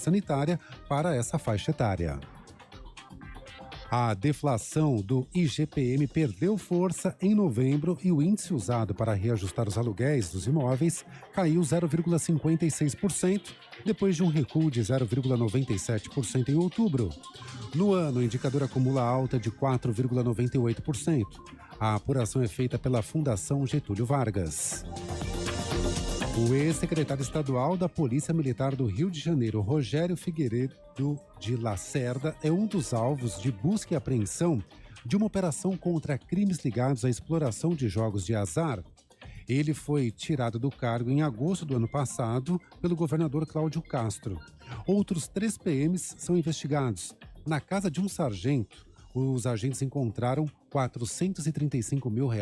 sanitária para essa faixa etária. A deflação do IGPM perdeu força em novembro e o índice usado para reajustar os aluguéis dos imóveis caiu 0,56%, depois de um recuo de 0,97% em outubro. No ano, o indicador acumula alta de 4,98%. A apuração é feita pela Fundação Getúlio Vargas. O ex-secretário estadual da Polícia Militar do Rio de Janeiro, Rogério Figueiredo de Lacerda, é um dos alvos de busca e apreensão de uma operação contra crimes ligados à exploração de jogos de azar. Ele foi tirado do cargo em agosto do ano passado pelo governador Cláudio Castro. Outros 3 PMs são investigados. Na casa de um sargento, os agentes encontraram R$435 mil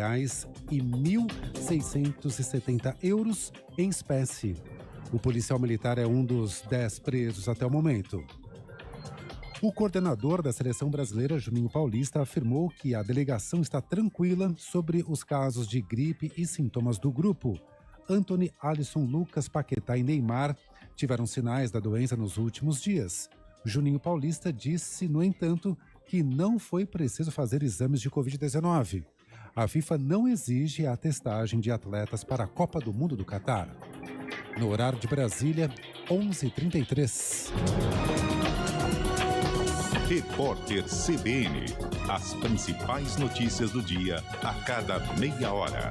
e €1.670 em espécie. O policial militar é um dos 10 presos até o momento. O coordenador da seleção brasileira, Juninho Paulista, afirmou que a delegação está tranquila sobre os casos de gripe e sintomas do grupo. Antony, Alisson, Lucas, Paquetá e Neymar tiveram sinais da doença nos últimos dias. Juninho Paulista disse, no entanto, que não foi preciso fazer exames de Covid-19. A FIFA não exige a testagem de atletas para a Copa do Mundo do Catar. No horário de Brasília, 11h33. Repórter CBN. As principais notícias do dia a cada meia hora.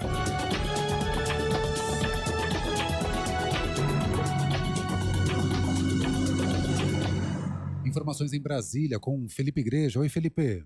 Informações em Brasília com Felipe Igreja. Oi, Felipe.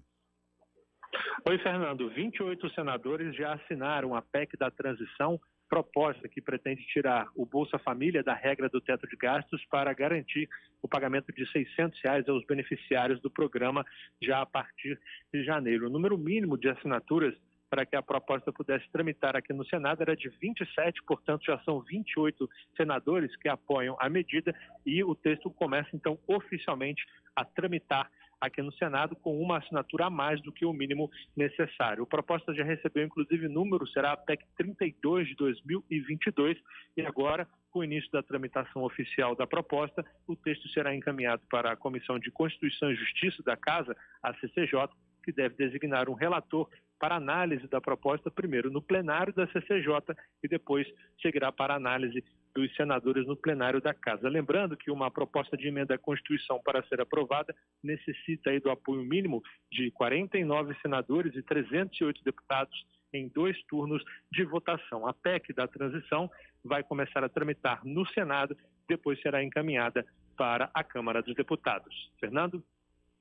Oi, Fernando. 28 senadores já assinaram a PEC da transição, proposta que pretende tirar o Bolsa Família da regra do teto de gastos para garantir o pagamento de R$600 aos beneficiários do programa já a partir de janeiro. O número mínimo de assinaturas para que a proposta pudesse tramitar aqui no Senado era de 27, portanto já são 28 senadores que apoiam a medida e o texto começa então oficialmente a tramitar aqui no Senado com uma assinatura a mais do que o mínimo necessário. A proposta já recebeu inclusive número, será a PEC 32 de 2022 e agora, com o início da tramitação oficial da proposta, o texto será encaminhado para a Comissão de Constituição e Justiça da Casa, a CCJ, que deve designar um relator para análise da proposta, primeiro no plenário da CCJ e depois seguirá para análise dos senadores no plenário da Casa. Lembrando que uma proposta de emenda à Constituição para ser aprovada necessita aí do apoio mínimo de 49 senadores e 308 deputados em 2 turnos de votação. A PEC da transição vai começar a tramitar no Senado, depois será encaminhada para a Câmara dos Deputados. Fernando?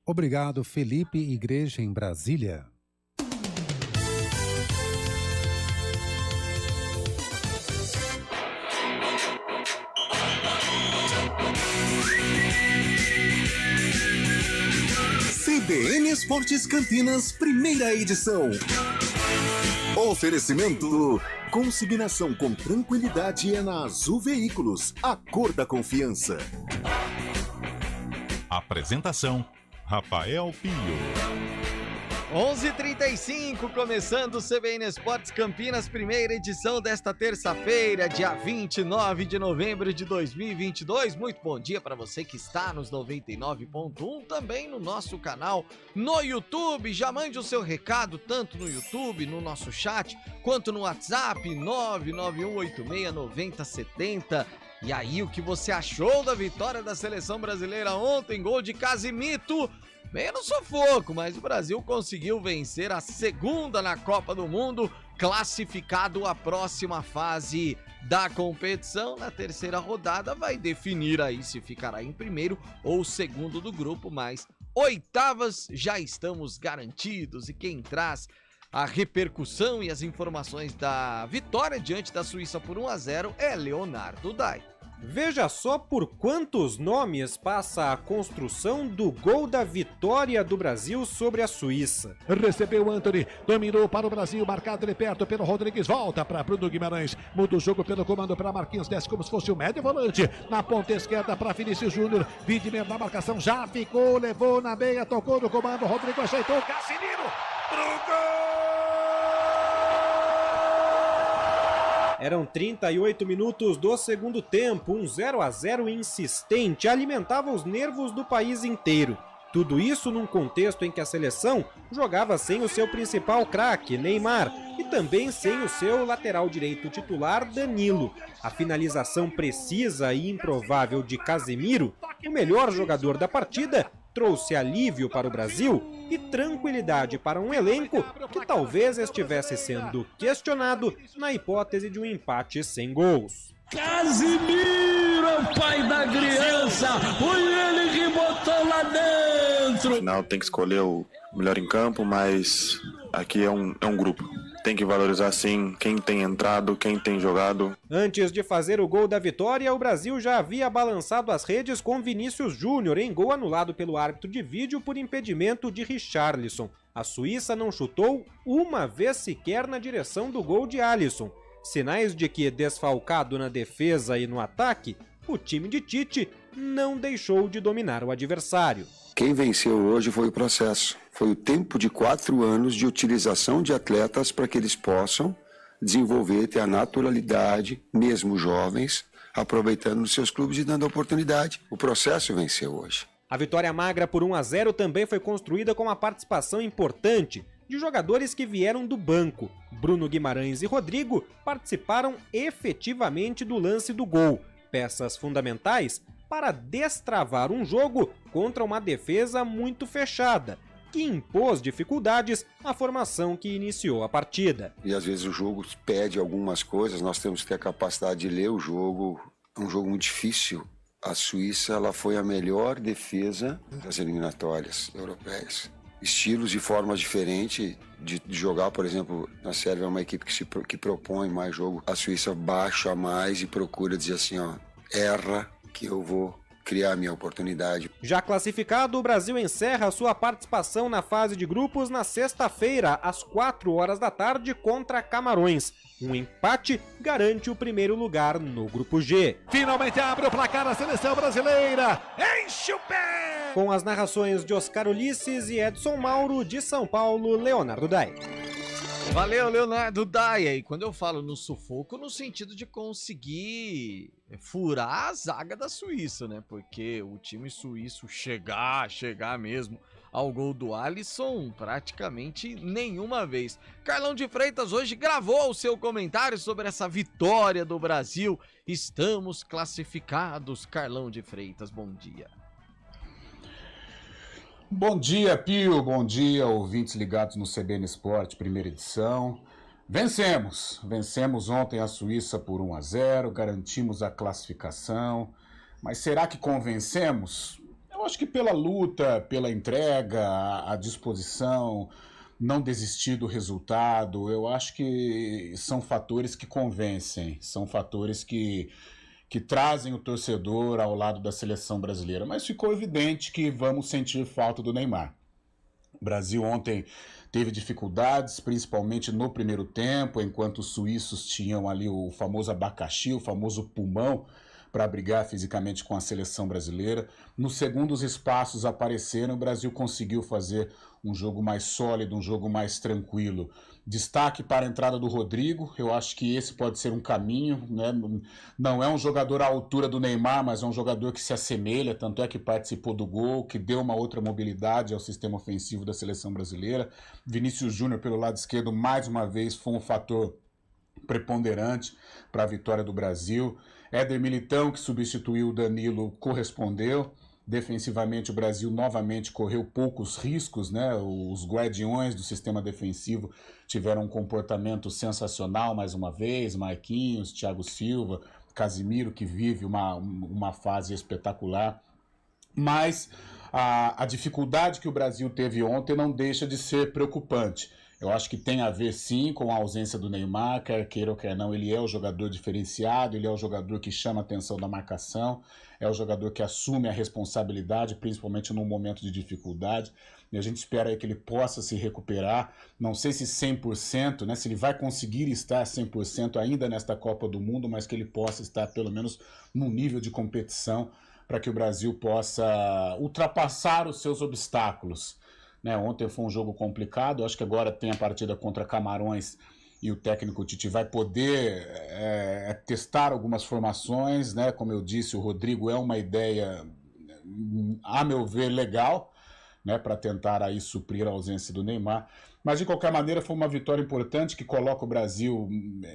Obrigado, Felipe Igreja, em Brasília. CBN Esportes Campinas, primeira edição. Oferecimento: consignação com tranquilidade é na Azul Veículos, a cor da confiança. Apresentação: Rafael Pio. 11h35, começando o CBN Esportes Campinas, primeira edição desta terça-feira, dia 29 de novembro de 2022. Muito bom dia para você que está nos 99.1, também no nosso canal no YouTube. Já mande o seu recado, tanto no YouTube, no nosso chat, quanto no WhatsApp, 991869070. E aí, o que você achou da vitória da seleção brasileira ontem? Gol de Casimiro. Meio no sufoco, mas o Brasil conseguiu vencer a segunda na Copa do Mundo, classificado à próxima fase da competição. Na terceira rodada vai definir aí se ficará em primeiro ou segundo do grupo, mas oitavas já estamos garantidos. E quem traz a repercussão e as informações da vitória diante da Suíça por 1-0 é Leonardo Dai. Veja só por quantos nomes passa a construção do gol da vitória do Brasil sobre a Suíça. Recebeu Antony, dominou para o Brasil, marcado de perto pelo Rodrigues, volta para Bruno Guimarães, muda o jogo pelo comando para Marquinhos, desce como se fosse o médio volante, na ponta esquerda para Vinícius Júnior, Widmer na marcação, já ficou, levou na meia, tocou no comando, Rodrigo ajeitou, Casimiro, pro gol! Eram 38 minutos do segundo tempo, um 0-0 insistente alimentava os nervos do país inteiro. Tudo isso num contexto em que a seleção jogava sem o seu principal craque, Neymar, e também sem o seu lateral direito titular, Danilo. A finalização precisa e improvável de Casemiro, o melhor jogador da partida, trouxe alívio para o Brasil e tranquilidade para um elenco que talvez estivesse sendo questionado na hipótese de um empate sem gols. Casemiro é o pai da criança, foi ele que botou lá dentro. No final tem que escolher o melhor em campo, mas aqui é um grupo. Tem que valorizar sim quem tem entrado, quem tem jogado. Antes de fazer o gol da vitória, o Brasil já havia balançado as redes com Vinícius Júnior em gol anulado pelo árbitro de vídeo por impedimento de Richarlison. A Suíça não chutou uma vez sequer na direção do gol de Alisson. Sinais de que, desfalcado na defesa e no ataque, o time de Tite não deixou de dominar o adversário. Quem venceu hoje foi o processo. Foi o tempo de 4 anos de utilização de atletas para que eles possam desenvolver, ter a naturalidade, mesmo jovens, aproveitando nos seus clubes e dando oportunidade. O processo venceu hoje. A vitória magra por 1-0 também foi construída com uma participação importante de jogadores que vieram do banco. Bruno Guimarães e Rodrigo participaram efetivamente do lance do gol, peças fundamentais para destravar um jogo contra uma defesa muito fechada, que impôs dificuldades à formação que iniciou a partida. E às vezes o jogo pede algumas coisas, nós temos que ter a capacidade de ler o jogo. É um jogo muito difícil. A Suíça ela foi a melhor defesa das eliminatórias europeias. Estilos e formas diferentes de jogar, por exemplo, na Sérvia é uma equipe que propõe mais jogo. A Suíça baixa mais e procura dizer assim, ó, erra que eu vou criar a minha oportunidade. Já classificado, o Brasil encerra sua participação na fase de grupos na sexta-feira, às 16h contra Camarões. Um empate garante o primeiro lugar no grupo G. Finalmente abre o placar a seleção brasileira. Enche o pé! Com as narrações de Oscar Ulisses e Edson Mauro, de São Paulo, Leonardo Dai. Valeu, Leonardo Dai. E quando eu falo no sufoco, no sentido de conseguir furar a zaga da Suíça, né? Porque o time suíço chegar mesmo ao gol do Alisson praticamente nenhuma vez. Carlão de Freitas hoje gravou o seu comentário sobre essa vitória do Brasil. Estamos classificados. Carlão de Freitas, bom dia. Bom dia, Pio. Bom dia, ouvintes ligados no CBN Esporte, primeira edição. Vencemos ontem a Suíça por 1-0, garantimos a classificação. Mas será que convencemos? Eu acho que pela luta, pela entrega, a disposição, não desistir do resultado, eu acho que são fatores que convencem, são fatores que trazem o torcedor ao lado da seleção brasileira. Mas ficou evidente que vamos sentir falta do Neymar. O Brasil ontem teve dificuldades, principalmente no primeiro tempo, enquanto os suíços tinham ali o famoso abacaxi, o famoso pulmão, para brigar fisicamente com a seleção brasileira. No segundo, os espaços apareceram, o Brasil conseguiu fazer um jogo mais sólido, um jogo mais tranquilo. Destaque para a entrada do Rodrigo, eu acho que esse pode ser um caminho, né? Não é um jogador à altura do Neymar, mas é um jogador que se assemelha, tanto é que participou do gol, que deu uma outra mobilidade ao sistema ofensivo da seleção brasileira. Vinícius Júnior pelo lado esquerdo, mais uma vez, foi um fator preponderante para a vitória do Brasil. Éder Militão, que substituiu o Danilo, correspondeu. Defensivamente, o Brasil novamente correu poucos riscos, né? Os guardiões do sistema defensivo tiveram um comportamento sensacional mais uma vez. Marquinhos, Thiago Silva, Casemiro, que vive uma fase espetacular. Mas a dificuldade que o Brasil teve ontem não deixa de ser preocupante. Eu acho que tem a ver, sim, com a ausência do Neymar, quer queira ou quer não, ele é o jogador diferenciado, ele é o jogador que chama a atenção da marcação, é o jogador que assume a responsabilidade, principalmente num momento de dificuldade, e a gente espera aí que ele possa se recuperar, não sei se 100%, né, se ele vai conseguir estar 100% ainda nesta Copa do Mundo, mas que ele possa estar pelo menos num nível de competição para que o Brasil possa ultrapassar os seus obstáculos. Né, ontem foi um jogo complicado, acho que agora tem a partida contra Camarões e o técnico Tite vai poder testar algumas formações, né? Como eu disse, o Rodrigo é uma ideia, a meu ver, legal, né? Para tentar aí suprir a ausência do Neymar. Mas, de qualquer maneira, foi uma vitória importante que coloca o Brasil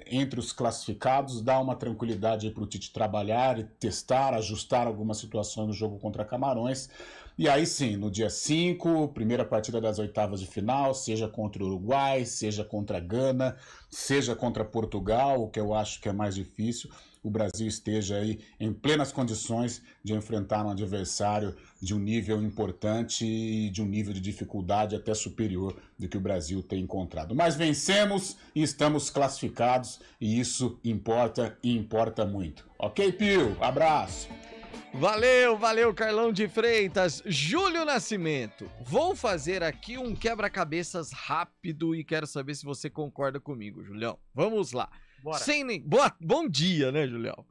entre os classificados, dá uma tranquilidade para o Tite trabalhar, testar, ajustar algumas situações no jogo contra Camarões. E aí sim, no dia 5, primeira partida das oitavas de final, seja contra o Uruguai, seja contra a Gana, seja contra Portugal, o que eu acho que é mais difícil, o Brasil esteja aí em plenas condições de enfrentar um adversário de um nível importante e de um nível de dificuldade até superior do que o Brasil tem encontrado. Mas vencemos e estamos classificados e isso importa e importa muito. Ok, Pio? Abraço! Valeu, Carlão de Freitas. Júlio Nascimento, vou fazer aqui um quebra-cabeças rápido e quero saber se você concorda comigo, Julião. Vamos lá. Bora. Bom dia, né, Julião?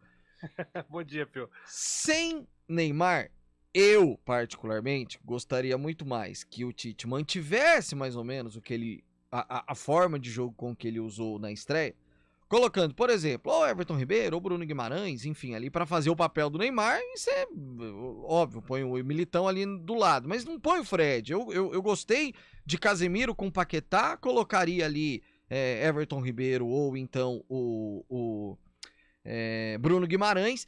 Bom dia, Pio. Sem Neymar, eu, particularmente, gostaria muito mais que o Tite mantivesse mais ou menos o que a forma de jogo com que ele usou na estreia, colocando, por exemplo, o Everton Ribeiro ou Bruno Guimarães, enfim, ali para fazer o papel do Neymar, isso é óbvio, põe o Militão ali do lado, mas não põe o Fred. Eu gostei de Casemiro com Paquetá, colocaria ali Everton Ribeiro ou então o Bruno Guimarães.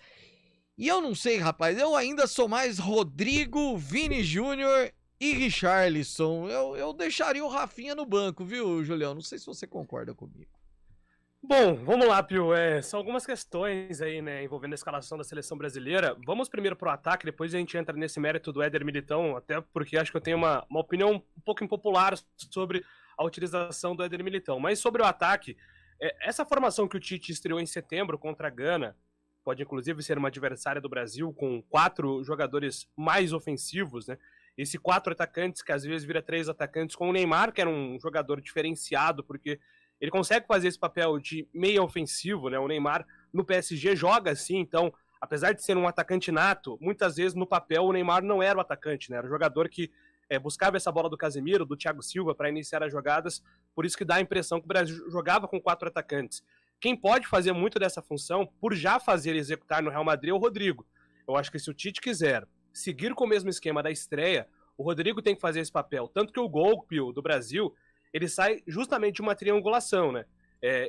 E eu não sei, rapaz, eu ainda sou mais Rodrigo, Vini Júnior e Richarlison. Eu deixaria o Rafinha no banco, viu, Julião? Não sei se você concorda comigo. Bom, vamos lá, Pio. São algumas questões aí, né, envolvendo a escalação da seleção brasileira. Vamos primeiro pro ataque, depois a gente entra nesse mérito do Éder Militão, até porque acho que eu tenho uma opinião um pouco impopular sobre a utilização do Éder Militão. Mas sobre o ataque, essa formação que o Tite estreou em setembro contra a Gana, pode inclusive ser uma adversária do Brasil, com 4 jogadores mais ofensivos, né? Esse 4 atacantes, que às vezes vira 3 atacantes, com o Neymar, que era um jogador diferenciado, porque ele consegue fazer esse papel de meia ofensivo, né? O Neymar no PSG joga assim, então, apesar de ser um atacante nato, muitas vezes no papel o Neymar não era o atacante, né? Era o jogador que buscava essa bola do Casemiro, do Thiago Silva para iniciar as jogadas, por isso que dá a impressão que o Brasil jogava com 4 atacantes. Quem pode fazer muito dessa função, por já fazer e executar no Real Madrid, é o Rodrigo. Eu acho que se o Tite quiser seguir com o mesmo esquema da estreia, o Rodrigo tem que fazer esse papel. Tanto que o gol, Pio, do Brasil, ele sai justamente de uma triangulação, né?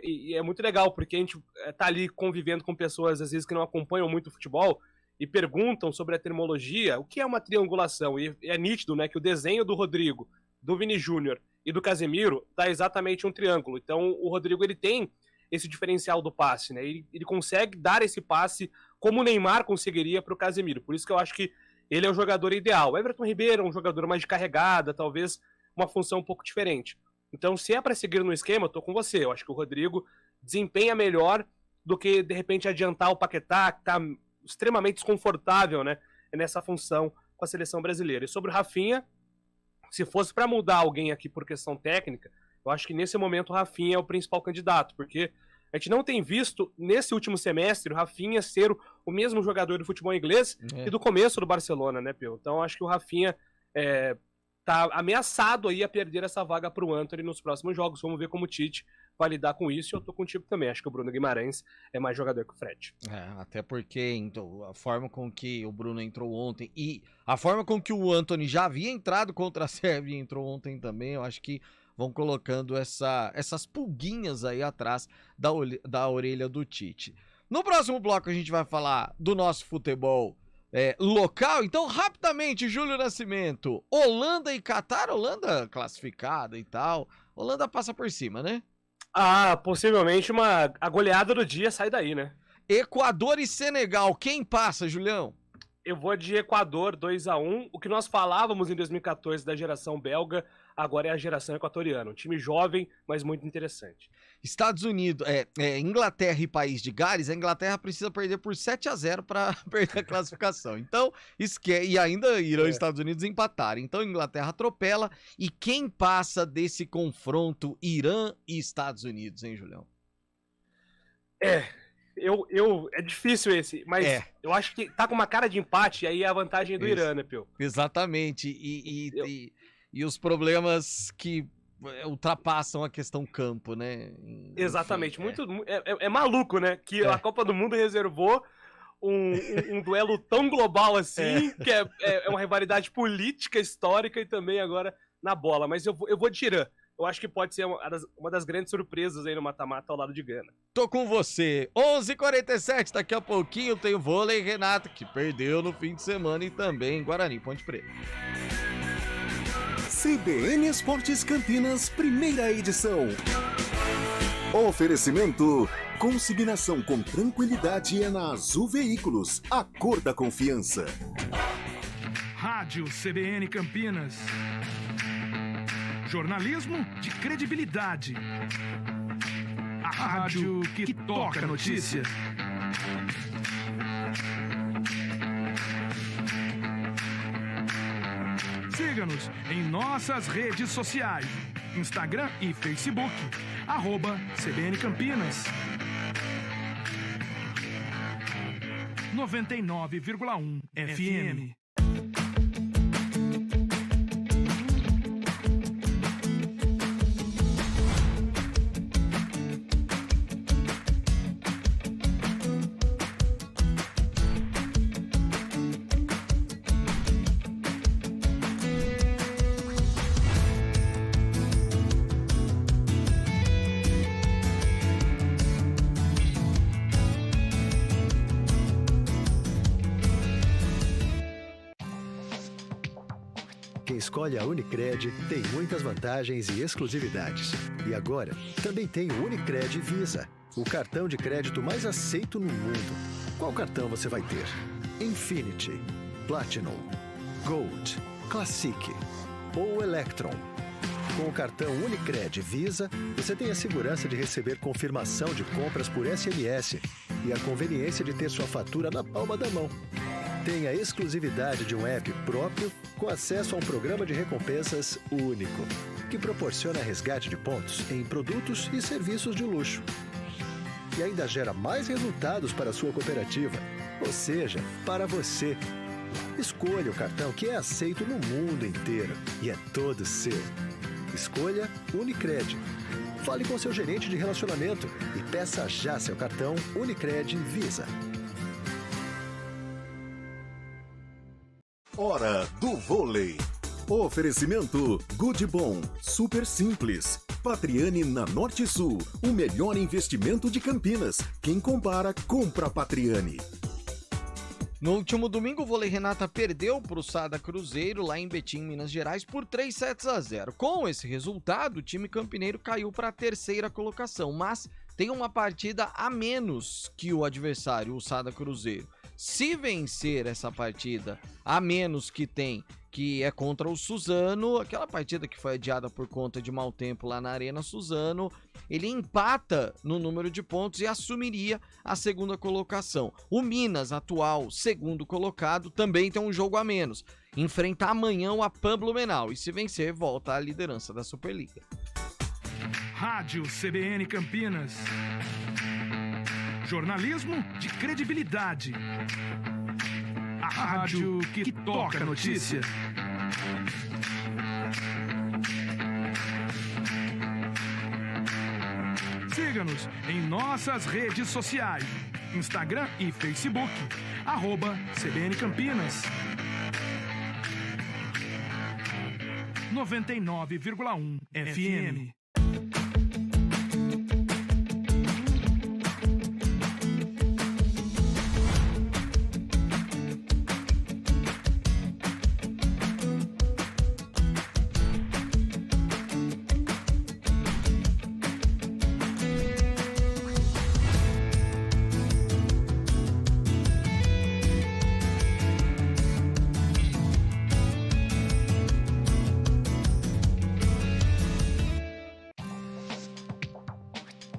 E é muito legal, porque a gente tá ali convivendo com pessoas, às vezes, que não acompanham muito o futebol e perguntam sobre a terminologia, o que é uma triangulação? E é nítido, né, que o desenho do Rodrigo, do Vini Júnior e do Casemiro dá exatamente um triângulo. Então, o Rodrigo, ele tem esse diferencial do passe, né? Ele consegue dar esse passe como o Neymar conseguiria para o Casemiro. Por isso que eu acho que ele é o jogador ideal. O Everton Ribeiro é um jogador mais de carregada, talvez uma função um pouco diferente. Então, se é para seguir no esquema, eu tô com você. Eu acho que o Rodrigo desempenha melhor do que, de repente, adiantar o Paquetá, que tá extremamente desconfortável, né, nessa função com a seleção brasileira. E sobre o Rafinha, se fosse para mudar alguém aqui por questão técnica, eu acho que nesse momento o Rafinha é o principal candidato, porque a gente não tem visto, nesse último semestre, o Rafinha ser o mesmo jogador do futebol inglês e do começo do Barcelona, né, Pio? Então, acho que o Rafinha tá ameaçado aí a perder essa vaga pro Antony nos próximos jogos. Vamos ver como o Tite vai lidar com isso. E eu tô contigo também. Acho que o Bruno Guimarães é mais jogador que o Fred. Até porque então, a forma com que o Bruno entrou ontem e a forma com que o Antony já havia entrado contra a Sérvia e entrou ontem também, eu acho que vão colocando essas pulguinhas aí atrás da orelha do Tite. No próximo bloco a gente vai falar do nosso futebol local. Então, rapidamente, Júlio Nascimento, Holanda e Catar, Holanda classificada e tal, Holanda passa por cima, né? Possivelmente a goleada do dia sai daí, né? Equador e Senegal, quem passa, Julião? Eu vou de Equador 2-1. O que nós falávamos em 2014 da geração belga, agora é a geração equatoriana. Um time jovem, mas muito interessante. Estados Unidos, Inglaterra e País de Gales, a Inglaterra precisa perder por 7-0 para perder a classificação. Então, e ainda irão os Estados Unidos empatar. Então, a Inglaterra atropela. E quem passa desse confronto Irã e Estados Unidos, hein, Julião? É difícil esse, mas eu acho que tá com uma cara de empate, aí é a vantagem do Irã, né, Pio? Exatamente, e os problemas que ultrapassam a questão campo, né? Exatamente. Enfim, é maluco, né? Que a Copa do Mundo reservou um duelo tão global assim, que é uma rivalidade política, histórica e também agora na bola. Mas eu vou de Irã. Eu acho que pode ser uma das grandes surpresas aí no mata-mata ao lado de Gana. Tô com você. 11h47, daqui a pouquinho tem o vôlei Renato, que perdeu no fim de semana, e também Guarani Ponte Preta. CBN Esportes Campinas, primeira edição. Oferecimento: consignação com tranquilidade é na Azul Veículos, a cor da confiança. Rádio CBN Campinas. Jornalismo de credibilidade. A rádio que toca a notícia. Siga-nos em nossas redes sociais. Instagram e Facebook. @CBN Campinas. 99,1 FM. Quem escolhe a Unicred tem muitas vantagens e exclusividades. E agora, também tem o Unicred Visa, o cartão de crédito mais aceito no mundo. Qual cartão você vai ter? Infinity, Platinum, Gold, Classic ou Electron? Com o cartão Unicred Visa, você tem a segurança de receber confirmação de compras por SMS e a conveniência de ter sua fatura na palma da mão. Tem a exclusividade de um app próprio com acesso a um programa de recompensas único, que proporciona resgate de pontos em produtos e serviços de luxo. E ainda gera mais resultados para a sua cooperativa, ou seja, para você. Escolha o cartão que é aceito no mundo inteiro e é todo seu. Escolha Unicred. Fale com seu gerente de relacionamento e peça já seu cartão Unicred Visa. Hora do vôlei. Oferecimento Goodbom, super simples. Patriani na Norte Sul, o melhor investimento de Campinas. Quem compara, compra Patriani. No último domingo, o vôlei Renata perdeu para o Sada Cruzeiro, lá em Betim, Minas Gerais, por 3-0. Com esse resultado, o time campineiro caiu para a terceira colocação, mas tem uma partida a menos que o adversário, o Sada Cruzeiro. Se vencer essa partida a menos que tem, que é contra o Suzano, aquela partida que foi adiada por conta de mau tempo lá na Arena Suzano, ele empata no número de pontos e assumiria a segunda colocação. O Minas, atual segundo colocado, também tem um jogo a menos. Enfrenta amanhã o APAM Blumenau e se vencer, volta à liderança da Superliga. Rádio CBN Campinas. Jornalismo de credibilidade. A rádio que toca a notícia. Siga-nos em nossas redes sociais. Instagram e Facebook. @CBN Campinas. 99,1 FM.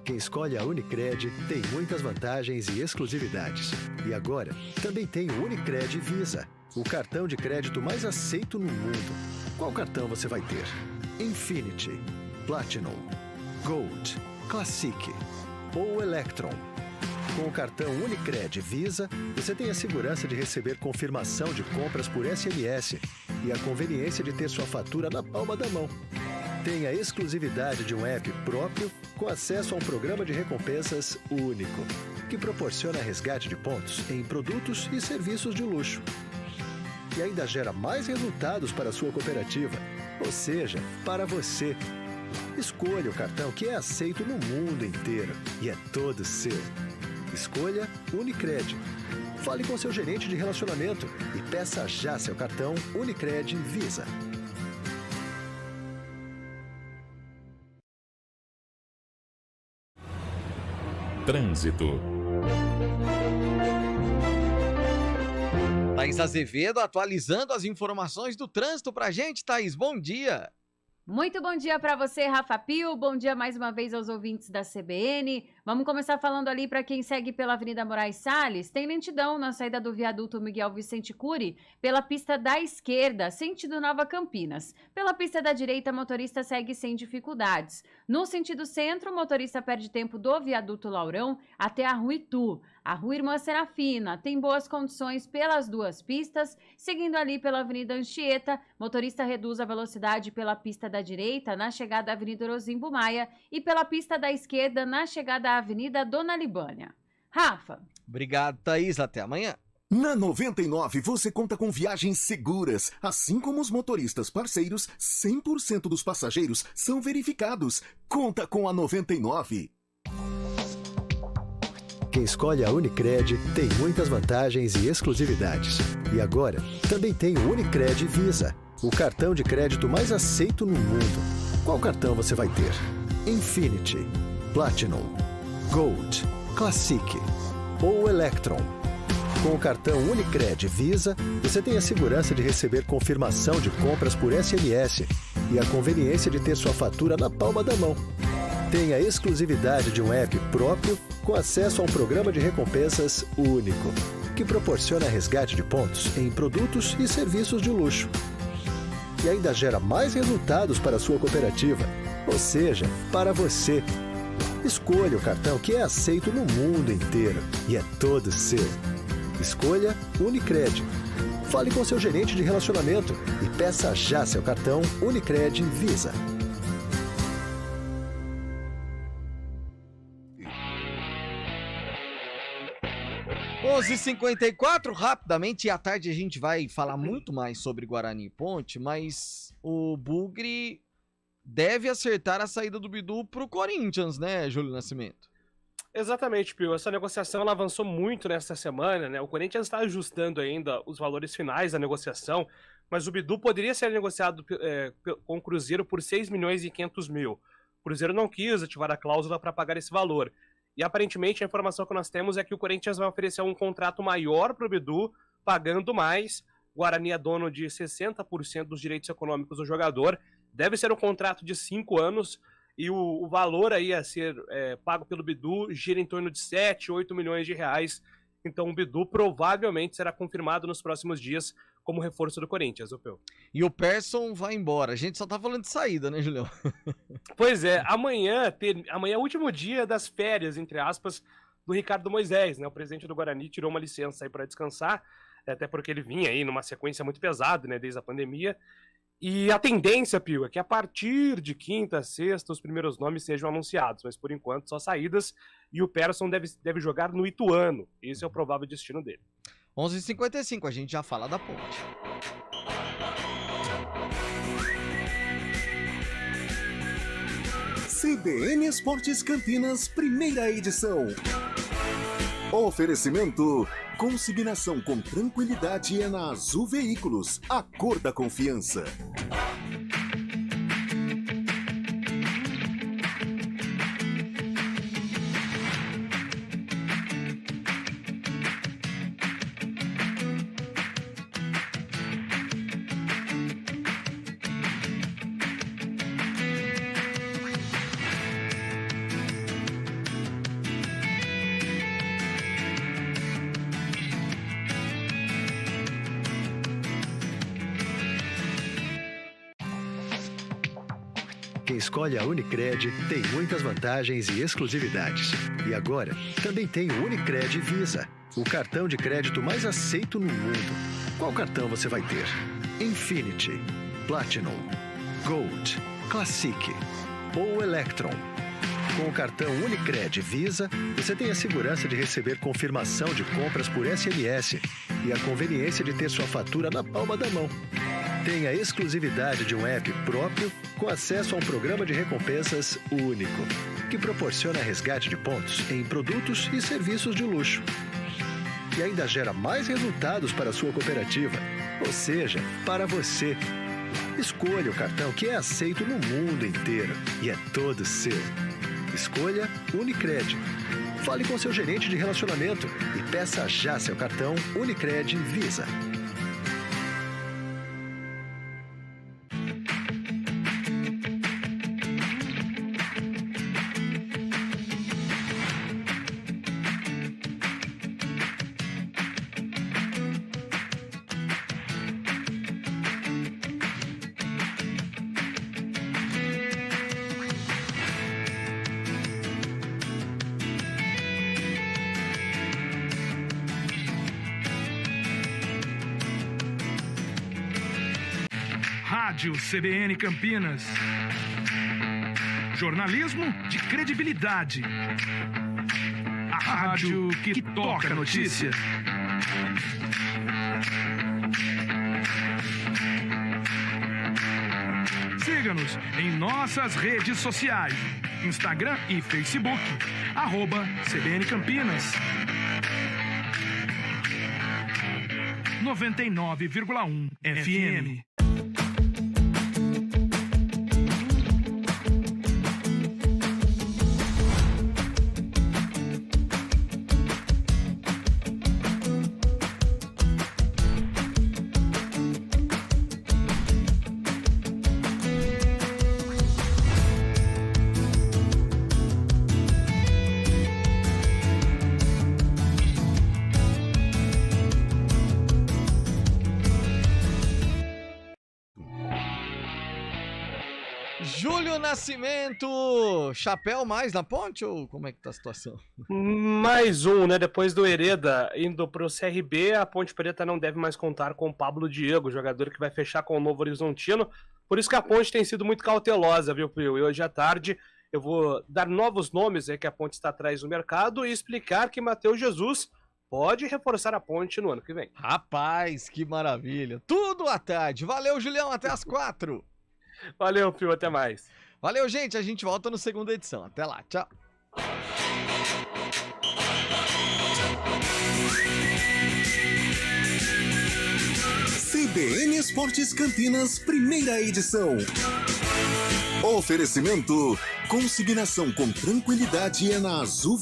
Quem escolhe a Unicred tem muitas vantagens e exclusividades. E agora, também tem o Unicred Visa, o cartão de crédito mais aceito no mundo. Qual cartão você vai ter? Infinity, Platinum, Gold, Classic ou Electron? Com o cartão Unicred Visa, você tem a segurança de receber confirmação de compras por SMS e a conveniência de ter sua fatura na palma da mão. Tenha a exclusividade de um app próprio com acesso a um programa de recompensas único, que proporciona resgate de pontos em produtos e serviços de luxo. E ainda gera mais resultados para a sua cooperativa, ou seja, para você. Escolha o cartão que é aceito no mundo inteiro e é todo seu. Escolha Unicred. Fale com seu gerente de relacionamento e peça já seu cartão Unicred Visa. Trânsito. Thaís Azevedo atualizando as informações do trânsito pra gente. Thaís, bom dia. Muito bom dia para você, Rafa Pio. Bom dia mais uma vez aos ouvintes da CBN. Vamos começar falando ali para quem segue pela Avenida Moraes Salles. Tem lentidão na saída do viaduto Miguel Vicente Cury pela pista da esquerda, sentido Nova Campinas. Pela pista da direita, motorista segue sem dificuldades. No sentido centro, o motorista perde tempo do viaduto Laurão até a Rua Itu. A Rua Irmã Serafina tem boas condições pelas duas pistas. Seguindo ali pela Avenida Anchieta, motorista reduz a velocidade pela pista da direita na chegada à Avenida Orozimbo Maia e pela pista da esquerda na chegada à Avenida Dona Libânia. Rafa. Obrigado, Thaís. Até amanhã. Na 99 você conta com viagens seguras, assim como os motoristas parceiros, 100% dos passageiros são verificados. Conta com a 99. Quem escolhe a Unicred tem muitas vantagens e exclusividades. E agora, também tem o Unicred Visa, o cartão de crédito mais aceito no mundo. Qual cartão você vai ter? Infinity, Platinum, Gold, Classic ou Electron? Com o cartão Unicred Visa, você tem a segurança de receber confirmação de compras por SMS e a conveniência de ter sua fatura na palma da mão. Tem a exclusividade de um app próprio com acesso a um programa de recompensas único, que proporciona resgate de pontos em produtos e serviços de luxo. E ainda gera mais resultados para a sua cooperativa, ou seja, para você. Escolha o cartão que é aceito no mundo inteiro e é todo seu. Escolha Unicred. Fale com seu gerente de relacionamento e peça já seu cartão Unicred Visa. h 54 rapidamente, e à tarde a gente vai falar muito mais sobre Guarani e Ponte, mas o Bugre deve acertar a saída do Bidu pro Corinthians, né, Júlio Nascimento? Exatamente, Pio. Essa negociação ela avançou muito nesta semana, né? O Corinthians está ajustando ainda os valores finais da negociação, mas o Bidu poderia ser negociado com o Cruzeiro por 6 milhões e 500 mil. O Cruzeiro não quis ativar a cláusula para pagar esse valor. E aparentemente a informação que nós temos é que o Corinthians vai oferecer um contrato maior para o Bidu, pagando mais. O Guarani é dono de 60% dos direitos econômicos do jogador. Deve ser um contrato de 5 anos e o valor aí a ser pago pelo Bidu gira em torno de 7, 8 milhões de reais. Então o Bidu provavelmente será confirmado nos próximos dias como reforço do Corinthians, Peu. E o Persson vai embora. A gente só tá falando de saída, né, Julião? Pois é, amanhã é o último dia das férias, entre aspas, do Ricardo Moisés, né? O presidente do Guarani tirou uma licença aí para descansar, até porque ele vinha aí numa sequência muito pesada, né, desde a pandemia. E a tendência, Pio, é que a partir de quinta, sexta, os primeiros nomes sejam anunciados, mas por enquanto só saídas, e o Persson deve jogar no Ituano. Esse é o provável destino dele. 11h55, a gente já fala da Ponte. CBN Esportes Campinas, primeira edição. Oferecimento: consignação com tranquilidade é na Azul Veículos, a cor da confiança. Quem escolhe a Unicred tem muitas vantagens e exclusividades. E agora, também tem o Unicred Visa, o cartão de crédito mais aceito no mundo. Qual cartão você vai ter? Infinity, Platinum, Gold, Classic ou Electron. Com o cartão Unicred Visa, você tem a segurança de receber confirmação de compras por SMS e a conveniência de ter sua fatura na palma da mão. Tem a exclusividade de um app próprio com acesso a um programa de recompensas único, que proporciona resgate de pontos em produtos e serviços de luxo. E ainda gera mais resultados para a sua cooperativa, ou seja, para você. Escolha o cartão que é aceito no mundo inteiro e é todo seu. Escolha Unicred. Fale com seu gerente de relacionamento e peça já seu cartão Unicred Visa. Rádio CBN Campinas. Jornalismo de credibilidade. A rádio que toca a notícia. Siga-nos em nossas redes sociais. Instagram e Facebook. @CBN Campinas. 99,1 FM. Júlio Nascimento, chapéu mais na ponte ou como é que tá a situação? Mais um, né? Depois do Hereda indo pro CRB, a Ponte Preta não deve mais contar com o Pablo Diego, jogador que vai fechar com o Novo Horizontino. Por isso que a Ponte tem sido muito cautelosa, viu, Pio? E hoje à tarde eu vou dar novos nomes aí que a Ponte está atrás no mercado e explicar que Matheus Jesus pode reforçar a Ponte no ano que vem. Rapaz, que maravilha. Tudo à tarde. Valeu, Julião, até às 4. Valeu, Pio, até mais. Valeu, gente, a gente volta no segunda edição. Até lá, tchau. CBN Esportes Campinas, primeira edição. Oferecimento: consignação com tranquilidade é na Azul